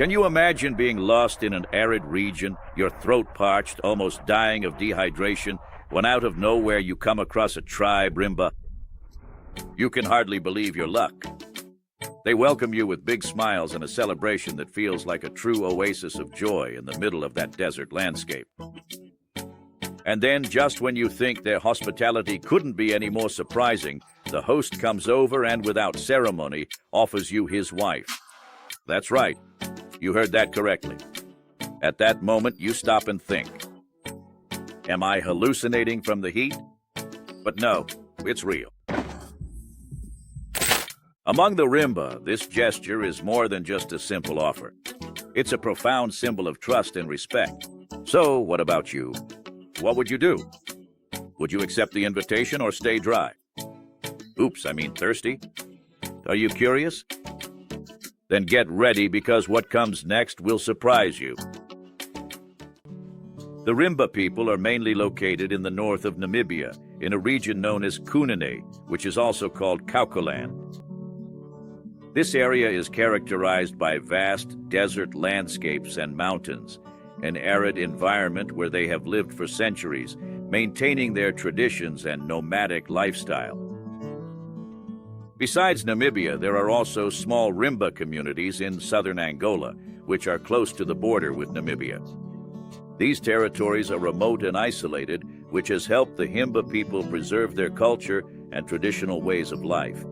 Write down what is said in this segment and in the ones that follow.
Can you imagine being lost in an arid region, your throat parched, almost dying of dehydration, when out of nowhere you come across a tribe, Himba? You can hardly believe your luck. They welcome you with big smiles and a celebration that feels like a true oasis of joy in the middle of that desert landscape. And then, just when you think their hospitality couldn't be any more surprising, the host comes over and, without ceremony, offers you his wife. That's right. You heard that correctly. At that moment, you stop and think. Am I hallucinating from the heat? But no, it's real. Among the Himba, this gesture is more than just a simple offer. It's a profound symbol of trust and respect. So, what about you? What would you do? Would you accept the invitation or stay dry? Oops, I mean thirsty? Are you curious? Then get ready, because what comes next will surprise you. The Himba people are mainly located in the north of Namibia, in a region known as Kunene, which is also called Kaukoland. This area is characterized by vast desert landscapes and mountains, an arid environment where they have lived for centuries, maintaining their traditions and nomadic lifestyle. Besides Namibia, there are also small Himba communities in southern Angola, which are close to the border with Namibia. These territories are remote and isolated, which has helped the Himba people preserve their culture and traditional ways of life.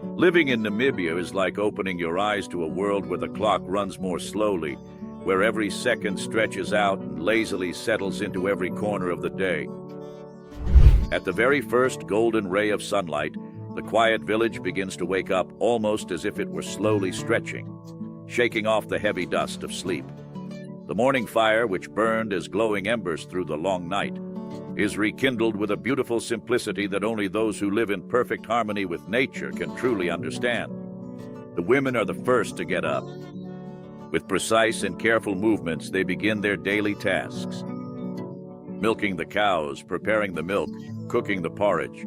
Living in Namibia is like opening your eyes to a world where the clock runs more slowly, where every second stretches out and lazily settles into every corner of the day. At the very first golden ray of sunlight, the quiet village begins to wake up almost as if it were slowly stretching, shaking off the heavy dust of sleep. The morning fire, which burned as glowing embers through the long night, is rekindled with a beautiful simplicity that only those who live in perfect harmony with nature can truly understand. The women are the first to get up. With precise and careful movements, they begin their daily tasks. Milking the cows, preparing the milk, cooking the porridge.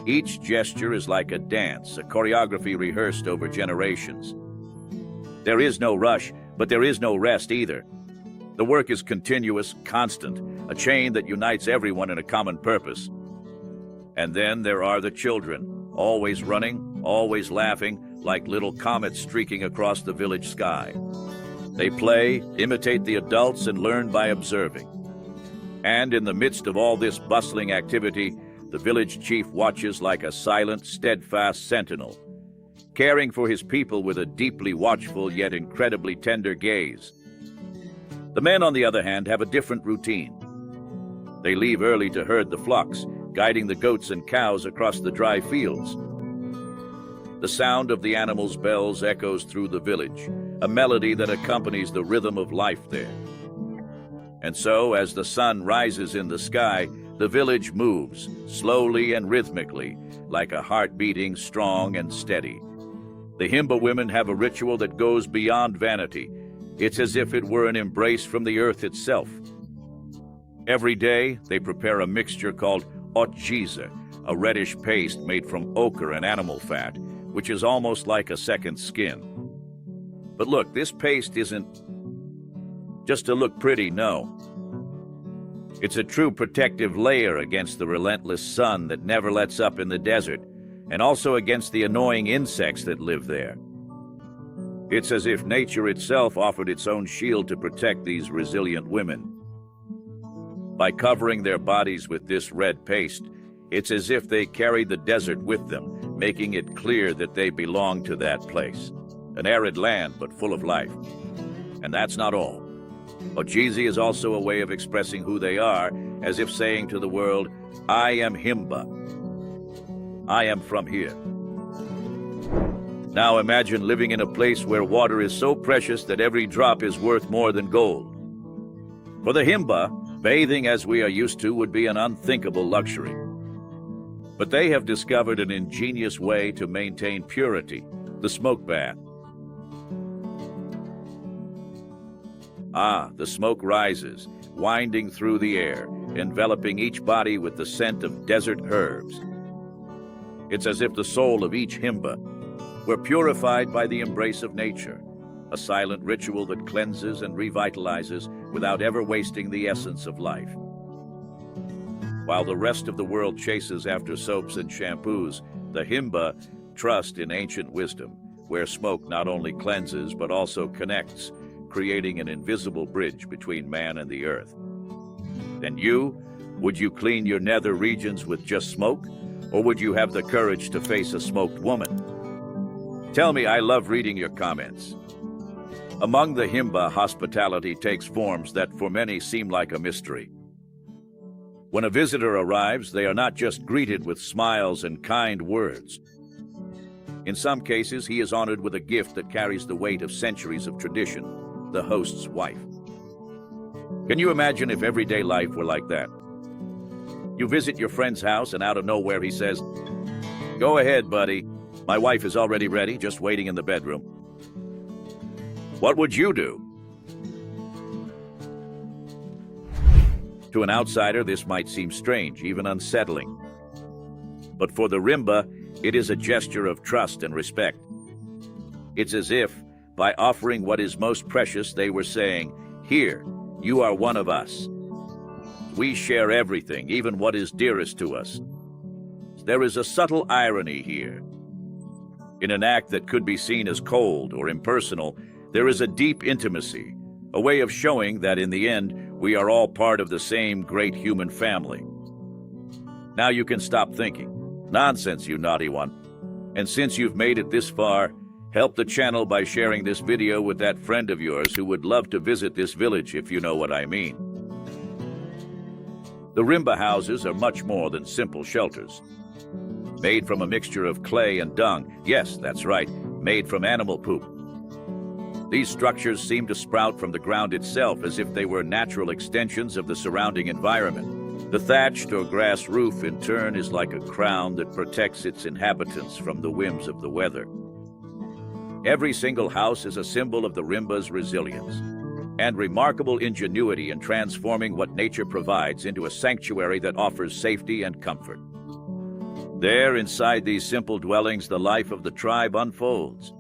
Each gesture is like a dance, a choreography rehearsed over generations. There is no rush, but there is no rest either. The work is continuous, constant, a chain that unites everyone in a common purpose. And then there are the children, always running, always laughing, like little comets streaking across the village sky. They play, imitate the adults, and learn by observing. And in the midst of all this bustling activity, the village chief watches like a silent, steadfast sentinel, caring for his people with a deeply watchful yet incredibly tender gaze. The men, on the other hand, have a different routine. They leave early to herd the flocks, guiding the goats and cows across the dry fields. The sound of the animals' bells echoes through the village, a melody that accompanies the rhythm of life there. And so, as the sun rises in the sky, the village moves, slowly and rhythmically, like a heart beating strong and steady. The Himba women have a ritual that goes beyond vanity. It's as if it were an embrace from the earth itself. Every day, they prepare a mixture called otjiza, a reddish paste made from ochre and animal fat, which is almost like a second skin. But look, this paste isn't just to look pretty, no. It's a true protective layer against the relentless sun that never lets up in the desert, and also against the annoying insects that live there. It's as if nature itself offered its own shield to protect these resilient women. By covering their bodies with this red paste, it's as if they carried the desert with them, making it clear that they belong to that place. An arid land, but full of life. And that's not all. Otjiza is also a way of expressing who they are, as if saying to the world, I am Himba. I am from here. Now imagine living in a place where water is so precious that every drop is worth more than gold. For the Himba, bathing as we are used to would be an unthinkable luxury. But they have discovered an ingenious way to maintain purity, the smoke bath. The smoke rises, winding through the air, enveloping each body with the scent of desert herbs. It's as if the soul of each Himba were purified by the embrace of nature, a silent ritual that cleanses and revitalizes without ever wasting the essence of life. While the rest of the world chases after soaps and shampoos, the Himba trust in ancient wisdom, where smoke not only cleanses but also connects, creating an invisible bridge between man and the earth. And you? Would you clean your nether regions with just smoke? Or would you have the courage to face a smoked woman? Tell me, I love reading your comments. Among the Himba, hospitality takes forms that for many seem like a mystery. When a visitor arrives, they are not just greeted with smiles and kind words. In some cases, he is honored with a gift that carries the weight of centuries of tradition, the host's wife. Can you imagine if everyday life were like that? You visit your friend's house and out of nowhere he says, "Go ahead, buddy. My wife is already ready, just waiting in the bedroom." What would you do? To an outsider, this might seem strange, even unsettling. But for the Rimba, it is a gesture of trust and respect. It's as if, by offering what is most precious, they were saying, "Here, you are one of us. We share everything, even what is dearest to us." There is a subtle irony here. In an act that could be seen as cold or impersonal, there is a deep intimacy, a way of showing that in the end, we are all part of the same great human family. Now you can stop thinking, "Nonsense, you naughty one." And since you've made it this far, help the channel by sharing this video with that friend of yours who would love to visit this village, if you know what I mean. The Rimba houses are much more than simple shelters. Made from a mixture of clay and dung, yes, that's right, made from animal poop. These structures seem to sprout from the ground itself as if they were natural extensions of the surrounding environment. The thatched or grass roof, in turn, is like a crown that protects its inhabitants from the whims of the weather. Every single house is a symbol of the Rimba's resilience and remarkable ingenuity in transforming what nature provides into a sanctuary that offers safety and comfort. There, inside these simple dwellings, the life of the tribe unfolds.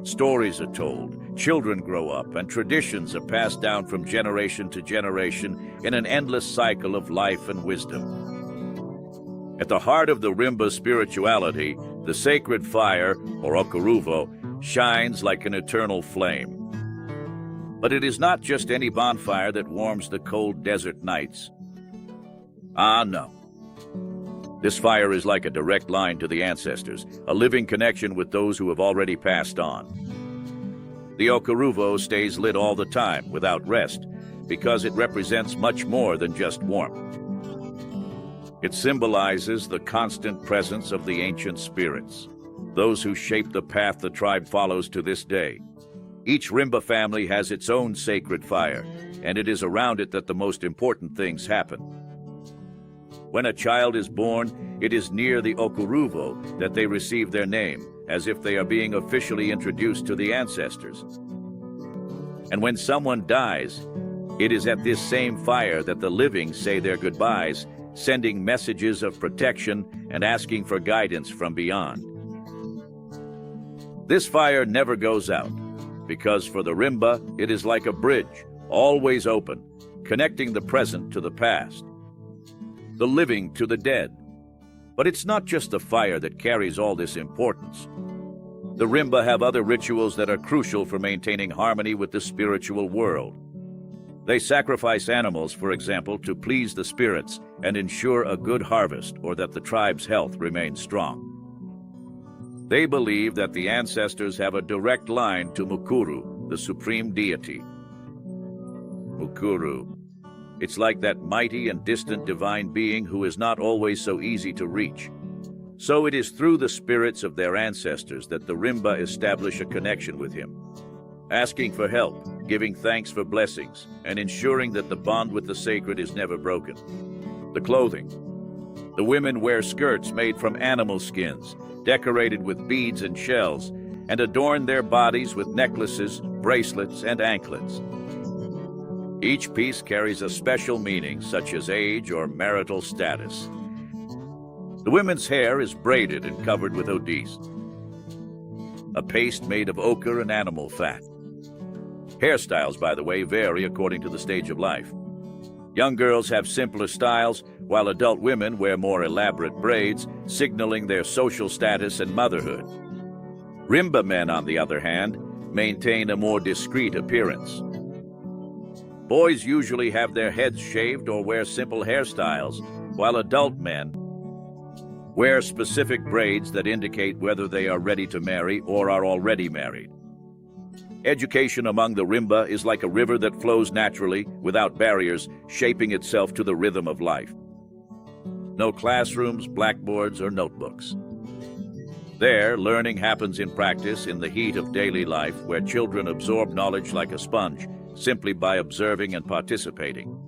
Stories are told, children grow up, and traditions are passed down from generation to generation in an endless cycle of life and wisdom. At the heart of the Rimba spirituality, the sacred fire, or okuruvo, shines like an eternal flame. But it is not just any bonfire that warms the cold desert nights. Ah, no. This fire is like a direct line to the ancestors, a living connection with those who have already passed on. The okuruvo stays lit all the time, without rest, because it represents much more than just warmth. It symbolizes the constant presence of the ancient spirits, those who shape the path the tribe follows to this day. Each Rimba family has its own sacred fire, and it is around it that the most important things happen. When a child is born, it is near the okuruvo that they receive their name, as if they are being officially introduced to the ancestors. And when someone dies, it is at this same fire that the living say their goodbyes, sending messages of protection and asking for guidance from beyond. This fire never goes out, because for the Rimba, it is like a bridge, always open, connecting the present to the past, the living to the dead. But it's not just the fire that carries all this importance. The Rimba have other rituals that are crucial for maintaining harmony with the spiritual world. They sacrifice animals, for example, to please the spirits and ensure a good harvest or that the tribe's health remains strong. They believe that the ancestors have a direct line to Mukuru, the supreme deity. Mukuru. It's like that mighty and distant divine being who is not always so easy to reach. So it is through the spirits of their ancestors that the Rimba establish a connection with him, asking for help, giving thanks for blessings, and ensuring that the bond with the sacred is never broken. The clothing. The women wear skirts made from animal skins, decorated with beads and shells, and adorn their bodies with necklaces, bracelets, and anklets. Each piece carries a special meaning, such as age or marital status. The women's hair is braided and covered with odis, a paste made of ochre and animal fat. Hairstyles, by the way, vary according to the stage of life. Young girls have simpler styles, while adult women wear more elaborate braids, signaling their social status and motherhood. Himba men, on the other hand, maintain a more discreet appearance. Boys usually have their heads shaved or wear simple hairstyles, while adult men wear specific braids that indicate whether they are ready to marry or are already married. Education among the Himba is like a river that flows naturally, without barriers, shaping itself to the rhythm of life. No classrooms, blackboards, or notebooks. There, learning happens in practice in the heat of daily life, where children absorb knowledge like a sponge, simply by observing and participating.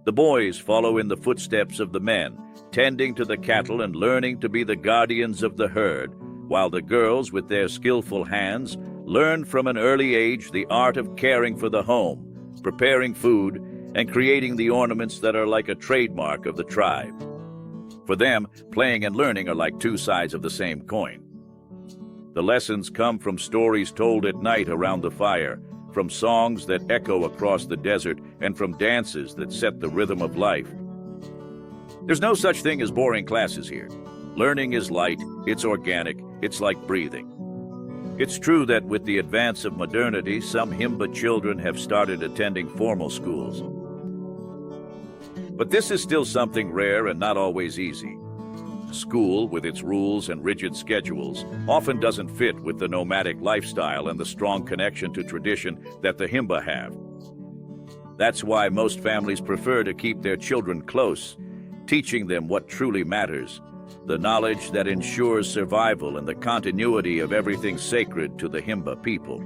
The boys follow in the footsteps of the men, tending to the cattle and learning to be the guardians of the herd, while the girls, with their skillful hands, learn from an early age the art of caring for the home, preparing food, and creating the ornaments that are like a trademark of the tribe. For them, playing and learning are like two sides of the same coin. The lessons come from stories told at night around the fire, from songs that echo across the desert, and from dances that set the rhythm of life. There's no such thing as boring classes here. Learning is light, it's organic, it's like breathing. It's true that with the advance of modernity, some Himba children have started attending formal schools. But this is still something rare and not always easy. School, with its rules and rigid schedules, often doesn't fit with the nomadic lifestyle and the strong connection to tradition that the Himba have. That's why most families prefer to keep their children close, teaching them what truly matters, the knowledge that ensures survival and the continuity of everything sacred to the Himba people.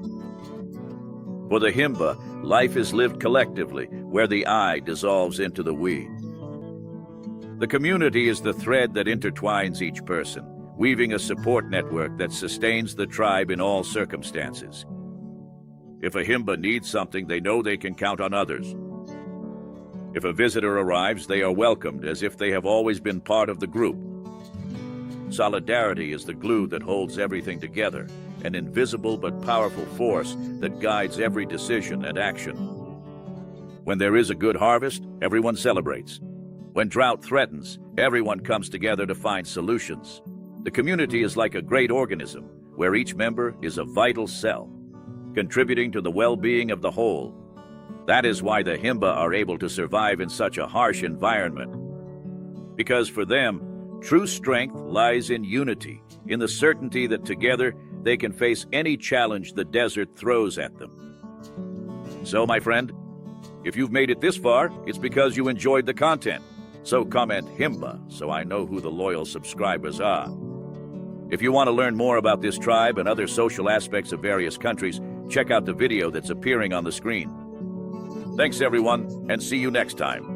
For the Himba, life is lived collectively, where the I dissolves into the we. The community is the thread that intertwines each person, weaving a support network that sustains the tribe in all circumstances. If a Himba needs something, they know they can count on others. If a visitor arrives, they are welcomed as if they have always been part of the group. Solidarity is the glue that holds everything together, an invisible but powerful force that guides every decision and action. When there is a good harvest, everyone celebrates. When drought threatens, everyone comes together to find solutions. The community is like a great organism, where each member is a vital cell, contributing to the well-being of the whole. That is why the Himba are able to survive in such a harsh environment. Because for them, true strength lies in unity, in the certainty that together they can face any challenge the desert throws at them. So, my friend, if you've made it this far, it's because you enjoyed the content. So comment Himba so I know who the loyal subscribers are. If you want to learn more about this tribe and other social aspects of various countries, check out the video that's appearing on the screen. Thanks, everyone, and see you next time.